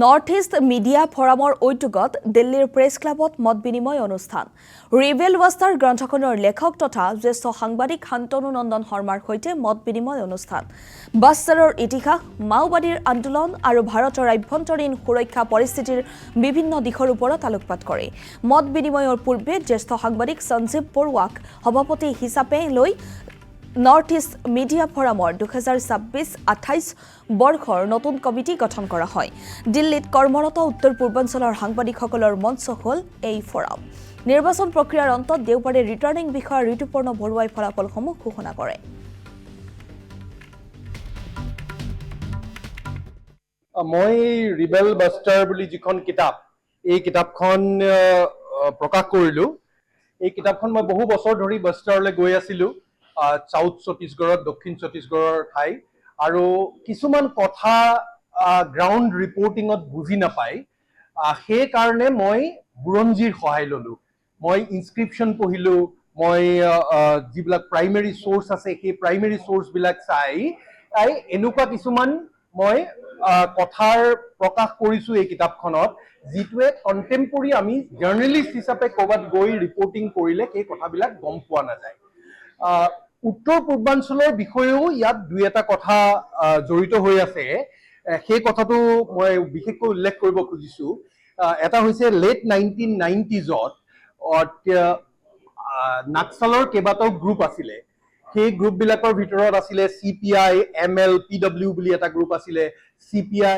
north east media ফৰামৰ উদ্যোগত দিল্লীৰ press ক্লাবত মত বিনিময় অনুষ্ঠান ৰিবেল বাষ্টাৰ গ্ৰন্থখনৰ লেখক তথা জ্যেষ্ঠ সাংবাদিক শান্তনু নন্দন শৰ্মাৰ সৈতে মত বিনিময় অনুষ্ঠান বাষ্টাৰৰ ইতিহাস মাওবাদীৰ আন্দোলন আৰু ভাৰতৰ আভ্যন্তৰীণ সুৰক্ষা পৰিস্থিতিৰ বিভিন্ন দিশৰ ওপৰত আলোকপাত কৰে মত বিনিময়ৰ পূৰ্বে জ্যেষ্ঠ সাংবাদিক সঞ্জীৱ বৰুৱাক সভাপতি হিচাপে লৈ নৰ্থ ইষ্ট মিডিয়া ফৰামৰ 2026-28 বৰ্ষৰ নতুন কমিটি গঠন কৰা হয় দিল্লীত কৰ্মৰত উত্তৰ পূৰ্বাঞ্চলৰ সাংবাদিকসকলৰ মঞ্চ হ'ল এই ফৰাম নিৰ্বাচন প্ৰক্ৰিয়াৰ অন্তত দেওবাৰে ৰিটাৰ্নিং বিষয়া ঋতুপৰ্ণ বৰুৱাই ফলাফলসমূহ ঘোষণা কৰে মই ৰিবেল বাষ্টাৰ বুলি যিখন কিতাপ এই কিতাপখন প্ৰকাশ কৰিলো এই কিতাপখন মই বহু বছৰ ধৰি বাষ্টাৰলৈ গৈ আছিলো সাউথ ছত্তীশগড়ত দক্ষিণ ছত্তীশগড়ৰ ঠাই আৰু কিছুমান কথা গ্ৰাউণ্ড ৰিপৰ্টিঙত বুজি নাপায় সেই কাৰণে মই বুৰঞ্জীৰ সহায় ললো মই ইনস্ক্ৰিপশ্যন পঢ়িলো মই যিবিলাক প্ৰাইমেৰী সোৰ্স আছে সেই প্ৰাইমেৰী সোৰ্সবিলাক চাই এনেকুৱা কিছুমান মই কথাৰ প্ৰকাশ কৰিছো এই কিতাপখনত যিটোৱে কণ্টেম্পৰী আমি জাৰ্নেলিষ্ট হিচাপে ক'ৰবাত গৈ ৰিপৰ্টিং কৰিলে সেই কথাবিলাক গম পোৱা নাযায় উত্তৰ পূৰ্বাঞ্চলৰ বিষয়েও ইয়াত দুই এটা কথা জড়িত হৈ আছে সেই কথাটো মই বিশেষকৈ উল্লেখ কৰিব খুজিছো এটা হৈছে লেট 1990sত নাক্সালৰ কেইবাটাও গ্ৰুপ আছিলে সেই গ্ৰুপবিলাকৰ ভিতৰত আছিলে CPI ML PW বুলি এটা গ্ৰুপ আছিলে CPI